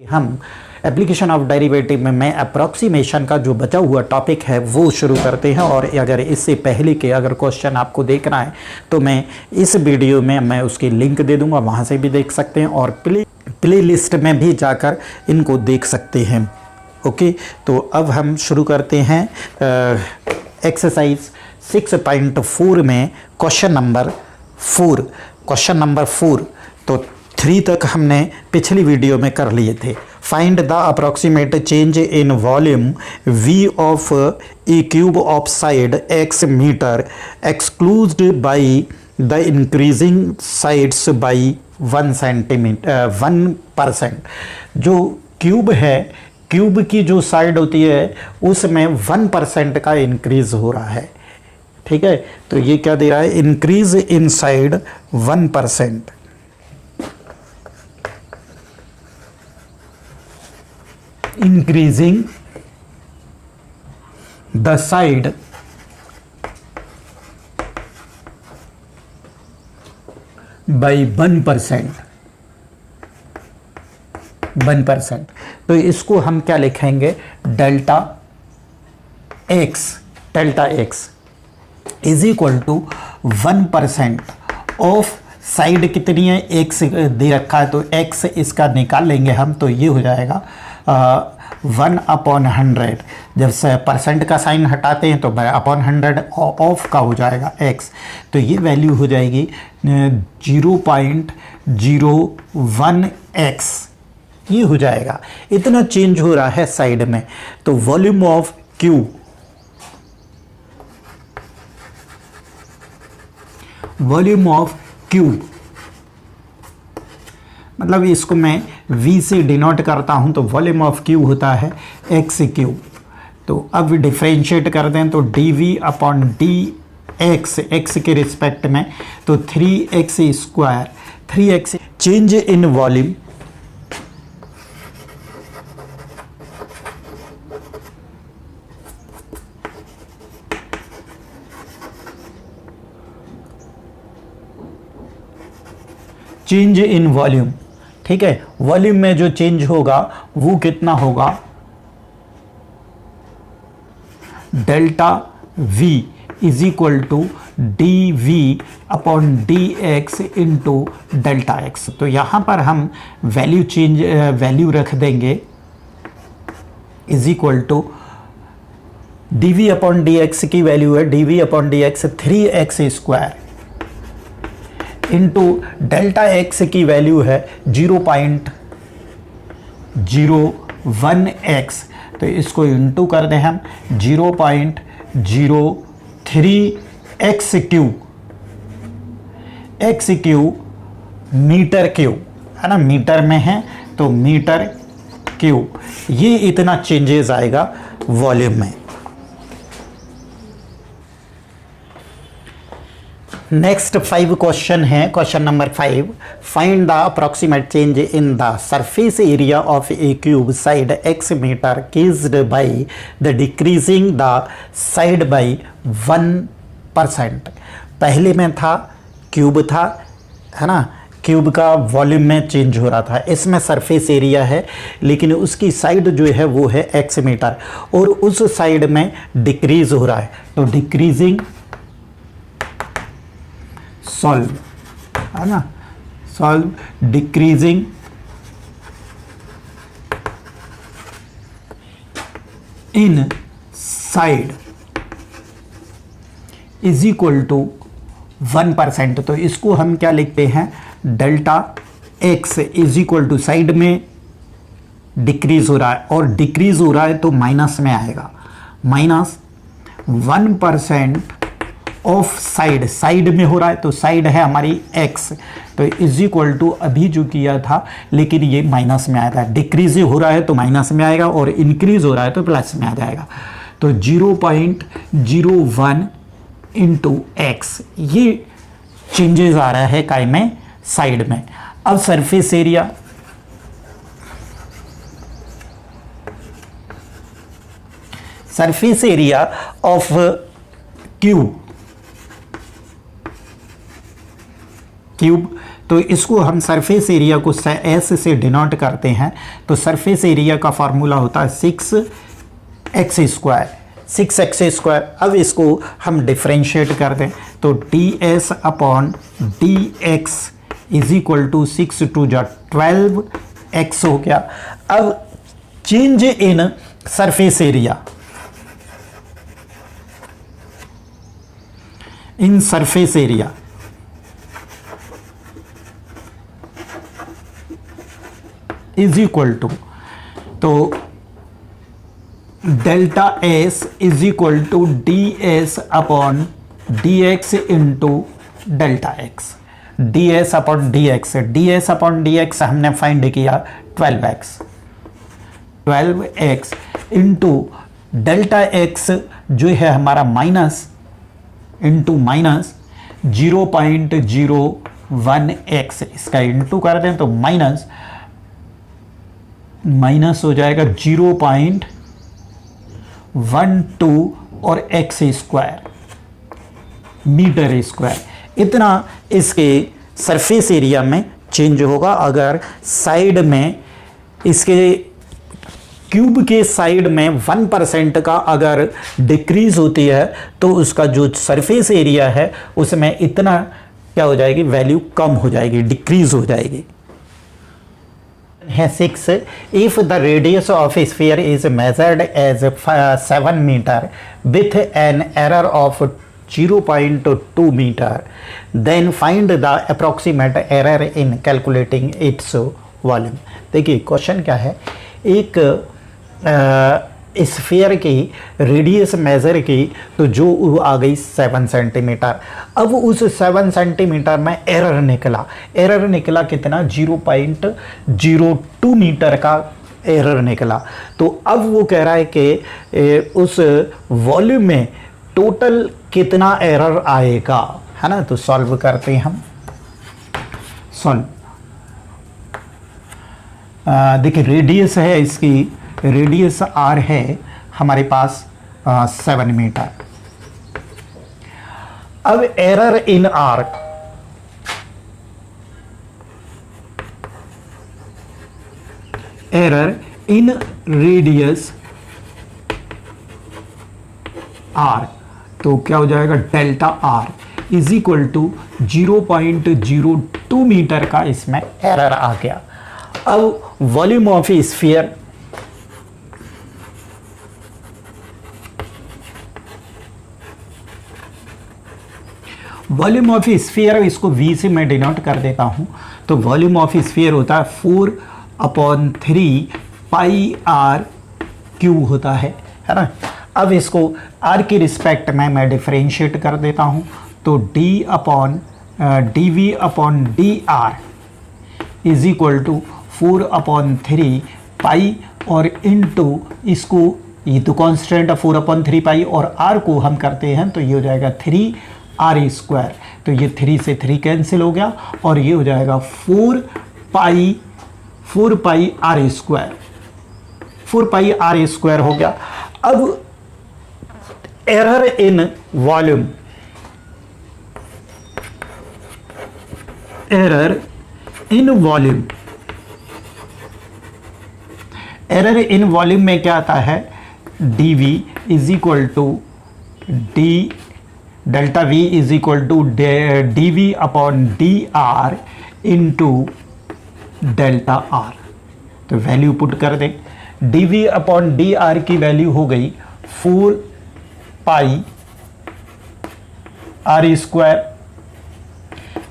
हम application of derivative में approximation का जो बचा हुआ टॉपिक है वो शुरू करते हैं। और अगर इससे पहले के अगर क्वेश्चन आपको देखना है तो मैं इस वीडियो में मैं उसकी लिंक दे दूंगा, वहाँ से भी देख सकते हैं और प्ले लिस्ट में भी जाकर इनको देख सकते हैं। ओके, तो अब हम शुरू करते हैं एक्सरसाइज 6.4 में क्वेश्चन नंबर 4। तो 3 तक हमने पिछली वीडियो में कर लिए थे। Find the approximate change in volume v of a cube of side x metre excluded by the increasing sides by 1%। जो क्यूब है, क्यूब की जो साइड होती है उसमें 1% का इंक्रीज हो रहा है। ठीक है, तो ये क्या दे रहा है, increase in side 1%। increasing the side by 1%। तो इसको हम क्या लिखेंगे, delta x is equal to 1% of side कितनी है, एक्स दे रखा है तो एक्स इसका निकाल लेंगे हम, तो ये हो जाएगा 1/100। जब से परसेंट का साइन हटाते हैं तो अपॉन 100 ऑफ का हो जाएगा x, तो ये वैल्यू हो जाएगी 0.01x। ये हो जाएगा, इतना चेंज हो रहा है साइड में। तो वॉल्यूम ऑफ क्यूब मतलब इसको मैं v से डिनोट करता हूं, तो वॉल्यूम ऑफ क्यूब होता है x क्यूब। तो अब डिफ्रेंशिएट कर दें तो dv अपॉन dx x के रिस्पेक्ट में, तो 3x चेंज इन वॉल्यूम ठीक है, वॉल्यूम में जो चेंज होगा वो कितना होगा, delta v is equal to dv upon dx into delta x। तो यहां पर हम वैल्यू रख देंगे is equal to dv upon dx की वैल्यू है dv upon dx 3x² into delta x की वैल्यू है 0.01x। तो इसको इंटू कर दें हम 0.03x क्यूब मीटर क्यूब है ना, मीटर में है तो मीटर क्यूब। ये इतना चेंजेस आएगा वॉल्यूम में। नेक्स्ट 5 क्वेश्चन है। Question number 5, find the approximate change in the surface area of a cube side x meter caused by the decreasing the side by 1%। पहले में था क्यूब था, है ना, क्यूब का वॉल्यूम में चेंज हो रहा था। इसमें सरफेस एरिया है लेकिन उसकी साइड जो है वो है x मीटर और उस साइड में डिक्रीज हो रहा है, तो डिक्रीजिंग सॉल्व है ना, solve decreasing in side is equal to 1%। तो इसको हम क्या लिखते हैं, delta x is equal to side में डिक्रीज हो रहा है और डिक्रीज हो रहा है तो माइनस में आएगा, माइनस 1% ऑफ साइड में हो रहा है तो साइड है हमारी x, तो इज इक्वल टू अभी जो किया था लेकिन ये माइनस में आया था। डिक्रीज हो रहा है तो माइनस में आएगा और इंक्रीज हो रहा है तो प्लस में आ जाएगा। तो 0.01 इंटू एक्स, ये चेंजेस आ रहा है काय में, साइड में। अब सरफेस एरिया ऑफ क्यूब तो इसको हम सरफेस एरिया को एस से डिनोट करते हैं। तो सरफेस एरिया का फार्मूला होता है 6x²। 6x²। अब इसको हम डिफ्रेंशिएट कर दें तो ds/dx is equal to 6 2 12x हो गया। अब change in surface area, in surface area is equal to, तो delta s is equal to ds/dx into delta x. ds/dx हमने फाइंड किया 12x इंटू डेल्टा एक्स जो है हमारा माइनस इंटू माइनस 0.01x, इसका इंटू कर दें तो माइनस हो जाएगा 0.12 और x² मीटर स्क्वायर। इतना इसके सरफेस एरिया में चेंज होगा। अगर साइड में इसके क्यूब के साइड में 1% का अगर डिक्रीज होती है तो उसका जो सरफेस एरिया है उसमें इतना क्या हो जाएगी, वैल्यू कम हो जाएगी, डिक्रीज हो जाएगी। है 6, if the radius of sphere is measured as 7 meter with an error of 0.2 meter, then find the approximate error in calculating its volume. देखिए क्वेश्चन क्या है, एक स्फीयर की रेडियस मेज़र की तो जो आ गई 7 सेंटीमीटर। अब उस 7 सेंटीमीटर में एरर निकला कितना, 0.02 मीटर का एरर निकला। तो अब वो कह रहा है कि उस वॉल्यूम में टोटल कितना एरर आएगा, है ना। तो सॉल्व करते हैं हम। सॉल्व, देखिए रेडियस है इसकी, रेडियस r है हमारे पास 7 मीटर। अब error in r, error in radius r, तो क्या हो जाएगा, delta r is equal to 0.02 meter का इसमें एरर आ गया। अब volume of sphere, volume of sphere इसको v से मैं डिनोट कर देता हूं। तो वॉल्यूम ऑफ स्फीयर होता है 4/3 पाई r क्यूब होता है ना। अब इसको r की रिस्पेक्ट में मैं डिफरेंशिएट कर देता हूं। तो dv/dr इज इक्वल टू 4/3 पाई और इनटू इसको, ये तो कांस्टेंट है 4/3 पाई और r को हम करते हैं तो ये हो जाएगा 3r²। तो ये 3 से 3 कैंसिल हो गया और ये हो जाएगा 4 पाई r² हो गया। अब error in volume, error in volume में क्या आता है, dv is equal to delta v is equal to dv/dr into delta r। तो वैल्यू पुट कर दें, dv/dr की वैल्यू हो गई 4 पाई r²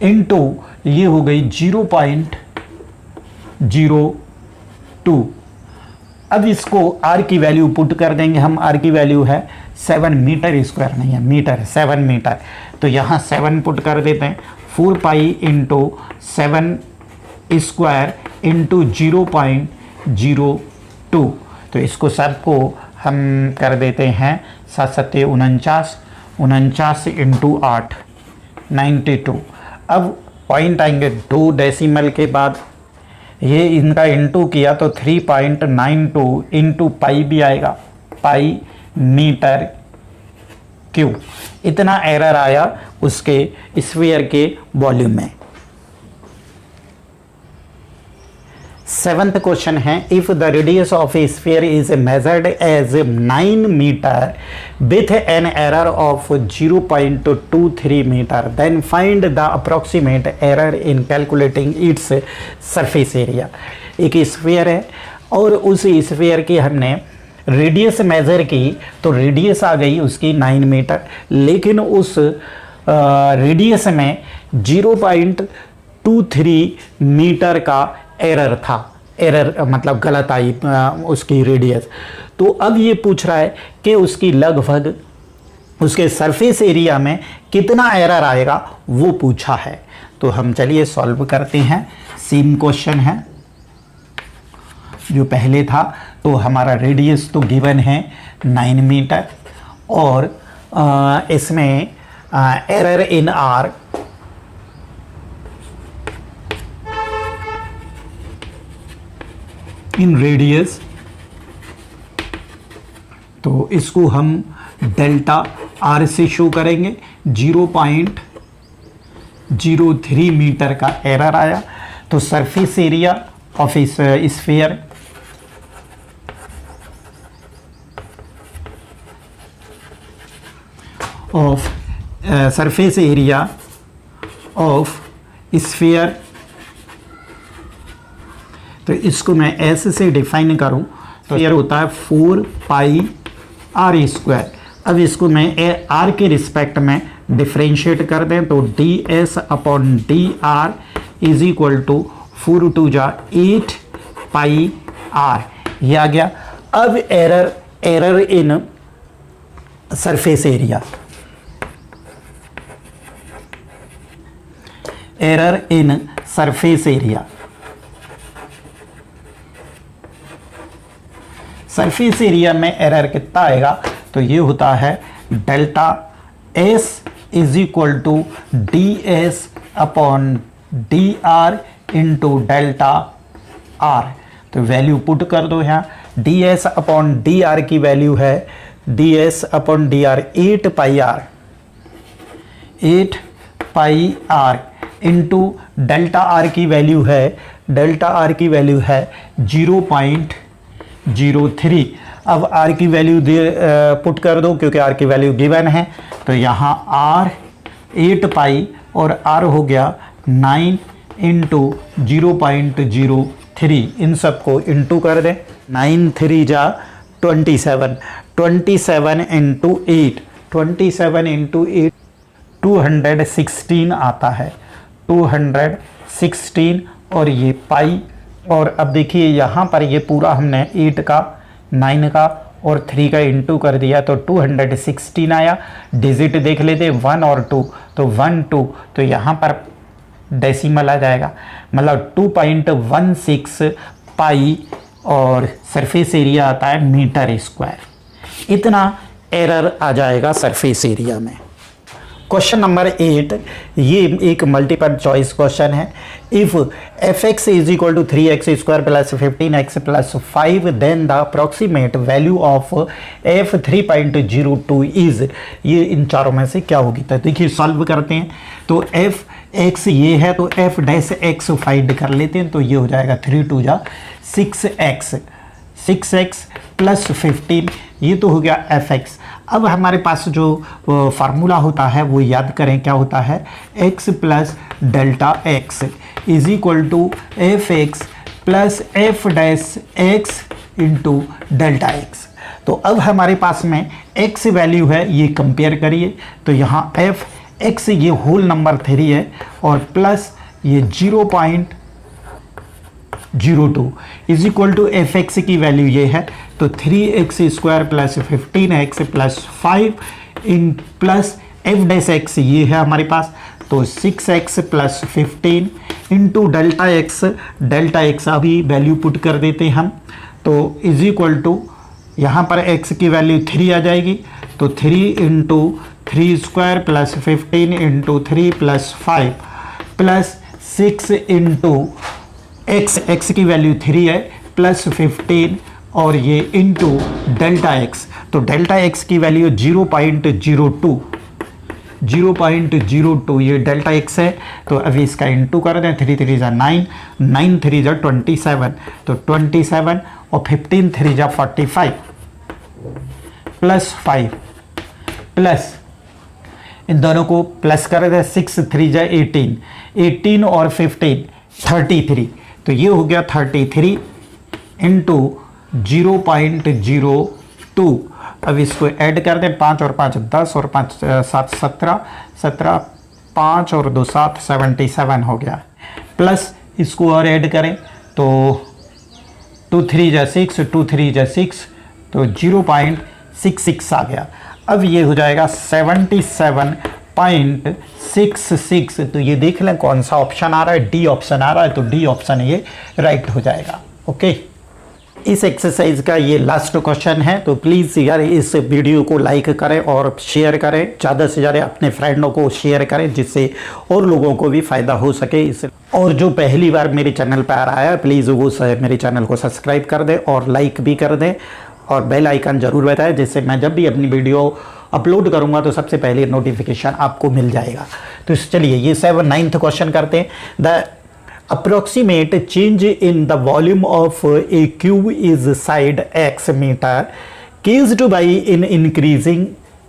इंटू ये हो गई 0.02। अब इसको r की वैल्यू पुट कर देंगे हम। r की वैल्यू है 7 मीटर स्क्वायर, नहीं है मीटर, 7 मीटर। तो यहाँ 7 पुट कर देते हैं, 4 पाई इंटू 7 स्क्वायर इंटू 0.02। तो इसको सबको हम कर देते हैं 7 49, 49 इंटू 8 92। अब पॉइंट आएंगे 2 डेसिमल के बाद, ये इनका इंटू किया तो 3.92 इंटू पाई भी आएगा, पाई मीटर क्यूब। इतना एरर आया उसके स्फीयर के वॉल्यूम में। सेवंथ क्वेश्चन है, if the radius of a sphere is measured as 9 meter with an error of 0.23 meter, then find the approximate error in calculating its surface area. एक sphere है और उस sphere की हमने radius measure की, तो radius आ गई उसकी 9 मीटर, लेकिन उस रेडियस में 0.23 मीटर का एरर था। एरर मतलब गलत आई उसकी रेडियस। तो अब ये पूछ रहा है कि उसकी लगभग उसके सरफेस एरिया में कितना एरर आएगा, वो पूछा है। तो हम चलिए सॉल्व करते हैं। सेम क्वेश्चन है जो पहले था। तो हमारा रेडियस तो गिवन है 9 मीटर और इसमें error in r in radius, तो इसको हम डेल्टा आर से शो करेंगे। 0.03 मीटर का एरर आया। तो सरफेस एरिया ऑफ इस sphere of surface area of sphere, तो इसको मैं एस से डिफाइन करूं तो ये होता है 4 पाई आर स्क्वायर। अब इसको मैं आर के रिस्पेक्ट में डिफ्रेंशिएट कर दें तो d s upon d r is equal to 4 टू जा 8 पाई आर, ये आ गया। अब error in surface area, error in surface area, surface area में एरर कितना आएगा, तो ये होता है delta s is equal to d s upon d r into delta r. तो वैल्यू पुट कर दो यहाँ। D s upon d r की वैल्यू है d s upon d r 8 pi r, 8 pi r into delta r की value है, delta r की value है 0.03। अब आर की वैल्यू पुट कर दो क्योंकि आर की वैल्यू गिवन है। तो यहाँ आर 8 पाई और आर हो गया 9 इंटू 0.03। इन सबको इंटू कर दें। 9 3 जा 27, 27 इंटू 8, 27 इंटू 8 216 आता है, 216 और ये पाई। और अब देखिए यहाँ पर ये पूरा हमने 8 का 9 का और 3 का इंटू कर दिया तो 216 आया। डिजिट देख लेते 1 और 2, तो 1 2, तो यहाँ पर डेसिमल आ जाएगा, मतलब 2.16 पाई और सरफेस एरिया आता है मीटर स्क्वायर। इतना एरर आ जाएगा सरफेस एरिया में। क्वेश्चन नंबर 8, ये एक मल्टीपल चॉइस क्वेश्चन है। If f x is equal to 3x square plus 15x plus 5 then the approximate value of f 3.02 is, ये इन चारों में से क्या होगी। तो देखिए सॉल्व करते हैं। तो एफ एक्स ये है तो एफ डैश एक्स फाइंड कर लेते हैं। तो ये हो जाएगा 3 2 जा 6x, 6x प्लस 15, ये तो हो गया एफ एक्स। अब हमारे पास जो फार्मूला होता है वो याद करें, क्या होता है, x plus delta x is equal to f x plus f dash x into delta x. तो अब हमारे पास में x वैल्यू है, ये कंपेयर करिए। तो यहाँ एफ एक्स ये होल नंबर 3 है और प्लस ये 0.02 is equal to f x की वैल्यू ये है। तो 3x square plus 15x plus 5 इन प्लस एफ डैश एक्स ये है हमारे पास। तो 6x plus 15 into delta x, delta x अभी वैल्यू पुट कर देते हैं हम। तो इज इक्वल टू यहाँ पर x की वैल्यू 3 आ जाएगी। तो 3 into 3 square plus 15 into 3 plus 5 plus 6 into x की वैल्यू 3 है प्लस 15 और ये इंटू डेल्टा एक्स। तो डेल्टा एक्स की वैल्यू 0.02, 0.02 ये डेल्टा एक्स है। तो अभी इसका इंटू कर दें, 3 3 जा 9, 9 3 जा 27, तो 27 और 15 3 जा 45 प्लस 5 प्लस इन दोनों को प्लस कर दें, 6 3 जा 18, 18 और 15 33, तो ये हो गया 33 इंटू 0.02। अब इसको ऐड कर दें, 5 और 5 10 और 5 7 17, 17 5 और 2 7 77 हो गया। प्लस इसको और ऐड करें तो 2 3 जा 6, 2 3 जा 6, तो 0.66 आ गया। अब ये हो जाएगा 77.66। तो ये देख लें कौन सा ऑप्शन आ रहा है, डी ऑप्शन आ रहा है, तो डी ऑप्शन ये राइट हो जाएगा। ओके, इस एक्सरसाइज का ये लास्ट क्वेश्चन है। तो प्लीज़ यार इस वीडियो को लाइक करें और शेयर करें, ज़्यादा से ज़्यादा अपने फ्रेंडों को शेयर करें जिससे और लोगों को भी फ़ायदा हो सके। इस और जो पहली बार मेरे चैनल पर आ रहा है प्लीज़ वो मेरे चैनल को सब्सक्राइब कर दें और लाइक भी कर दें और बेल आइकन ज़रूर बताएं, जिससे मैं जब भी अपनी वीडियो अपलोड करूंगा तो सबसे पहले नोटिफिकेशन आपको मिल जाएगा। तो चलिए ये 9th क्वेश्चन करते हैं। The approximate change in the volume of a cube is side x meter caused by in increasing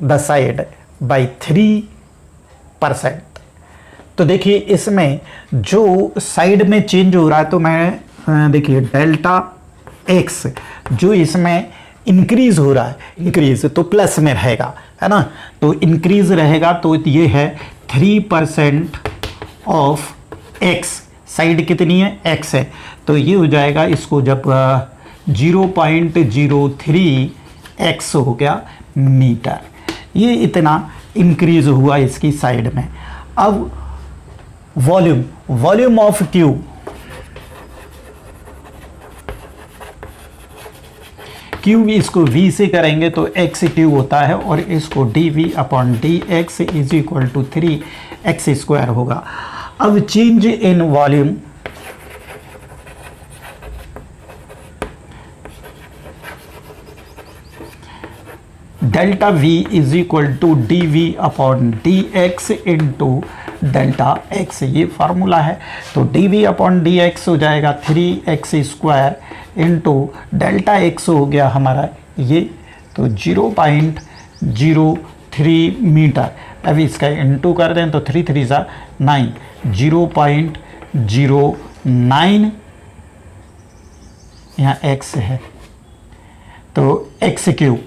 the side by 3%। तो देखिए इसमें जो साइड में चेंज हो रहा है, तो मैं देखिए डेल्टा एक्स जो इसमें इंक्रीज हो रहा है, इंक्रीज तो प्लस में रहेगा, है ना। तो इंक्रीज रहेगा तो ये है 3% ऑफ एक्स। साइड कितनी है, एक्स है, तो ये हो जाएगा इसको जब 0.03 एक्स हो गया मीटर, ये इतना इंक्रीज हुआ इसकी साइड में। अब वॉल्यूम ऑफ क्यूब इसको v से करेंगे तो x क्यूब होता है और इसको dv/dx is equal to 3x² होगा। अब change in volume delta v is equal to dv/dx into delta x, ये फार्मूला है। तो dv/dx हो जाएगा 3x² इंटू डेल्टा x हो गया हमारा ये, तो 0.03 मीटर। अभी इसका इंटू कर दें तो 3 3 जा 9, 0.09 यहाँ x है, तो x क्यूब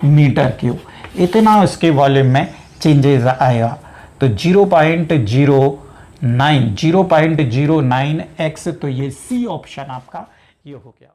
मीटर क्यूब, इतना उसके वॉल्यूम में चेंजेस आएगा। तो 0.09x, तो ये सी ऑप्शन आपका ये हो गया।